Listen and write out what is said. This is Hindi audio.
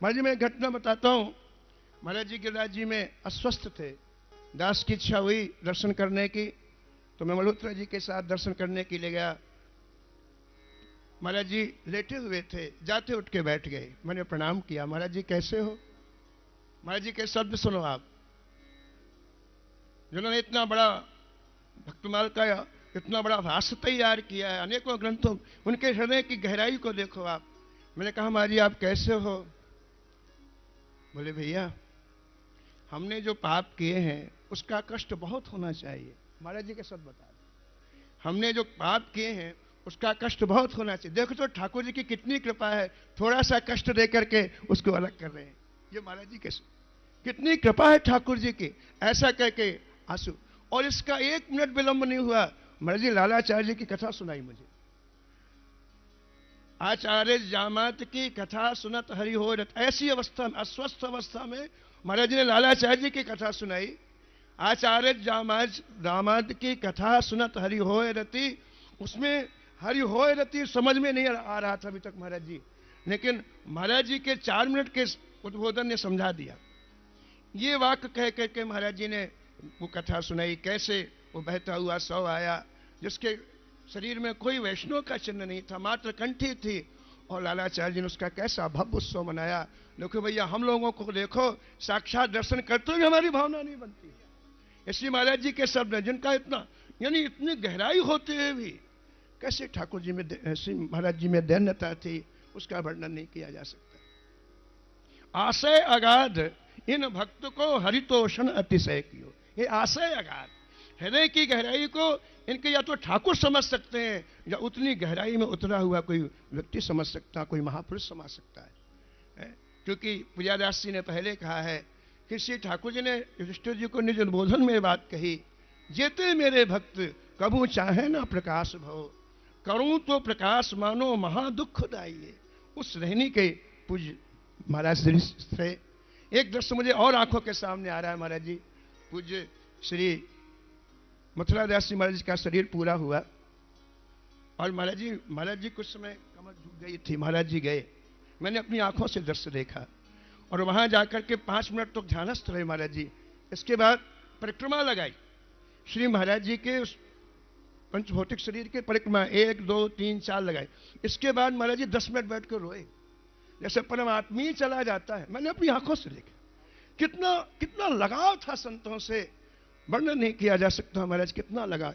महाराज जी मैं एक घटना बताता हूँ। महाराज जी गिरिराज जी में अस्वस्थ थे। दास की इच्छा हुई दर्शन करने की, तो मैं मल्होत्रा जी के साथ दर्शन करने के लिए गया। महाराज जी लेटे हुए थे, जाते उठ के बैठ गए। मैंने प्रणाम किया, महाराज जी कैसे हो? महाराज जी के शब्द सुनो आप, जिन्होंने इतना बड़ा भक्तमाल का इतना बड़ा भाष्य तैयार किया है अनेकों ग्रंथों, उनके हृदय की गहराई को देखो आप। मैंने कहा महाराज जी आप कैसे हो? बोले भैया हमने जो पाप किए हैं उसका कष्ट बहुत होना चाहिए। महाराज जी के शब्द बता रहे, हमने जो पाप किए हैं उसका कष्ट बहुत होना चाहिए। देखो तो ठाकुर जी की कितनी कृपा है, थोड़ा सा कष्ट दे करके उसको अलग कर रहे हैं। ये महाराज जी के कितनी कृपा है ठाकुर जी की, ऐसा कह के आंसू। और इसका 1 मिनट विलंब नहीं हुआ, महाराज जी लालाचार्य जी की कथा सुनाई मुझे। आचार्य जामात की कथा सुनत हरि हो रत, ऐसी अवस्था में, अस्वस्थ अवस्था में महाराज जी ने लालाचार्य जी की कथा सुनाई। आचार्य दामाद की कथा सुनत हरि होय रति, उसमें हरि होय रति समझ में नहीं आ रहा था अभी तक महाराज जी, लेकिन महाराज जी के 4 मिनट के उद्बोधन ने समझा दिया। ये वाक्य कह करके महाराज जी ने वो कथा सुनाई, कैसे वो बहता हुआ शव आया जिसके शरीर में कोई वैष्णव का चिन्ह नहीं था, मात्र कंठी थी, और लालाचार्य जी ने उसका कैसा भव्य उत्सव मनाया। देखो भैया हम लोगों को देखो, साक्षात दर्शन करते हुए हमारी भावना नहीं बनती है। इसलिए महाराज जी के शब्द हैं जिनका इतना यानी इतनी गहराई होते हुए भी कैसे ठाकुर जी में ऐसी महाराज जी में दैन्यता थी, उसका वर्णन नहीं किया जा सकता। आशय अगाध इन भक्त को हरितोषण अतिशय कियो। ये आशय अगाध, हृदय की गहराई को इनके या तो ठाकुर समझ सकते हैं या उतनी गहराई में उतरा हुआ कोई व्यक्ति समझ सकता, कोई महापुरुष समझ सकता है। क्योंकि पुजादास जी ने पहले कहा है कि श्री ठाकुर जी ने युधिष्ठिर जी को निज उद्बोधन में बात कही, जेते मेरे भक्त कबू चाहे ना प्रकाश भव, करूं तो प्रकाश मानो महादुख दाइए। उस रहनी के पूज्य महाराज से एक दृश्य मुझे और आंखों के सामने आ रहा है। महाराज जी पूज्य श्री मथुरादास जी महाराज का शरीर पूरा हुआ और महाराज जी कुछ समय कमर झुक गई थी। महाराज जी गए, मैंने अपनी आंखों से दृश्य देखा और वहां जाकर के 5 मिनट तक ध्यानस्थ रहे महाराज जी। इसके बाद परिक्रमा लगाई श्री महाराज जी के उस पंचभौतिक शरीर के परिक्रमा 1 2 3 4 लगाई। इसके बाद महाराज जी 10 मिनट बैठ कर रोए, जैसे परमात्मी चला जाता है। मैंने अपनी आंखों से देखा, कितना कितना लगाव था संतों से, वर्णन नहीं किया जा सकता महाराज, कितना लगाव।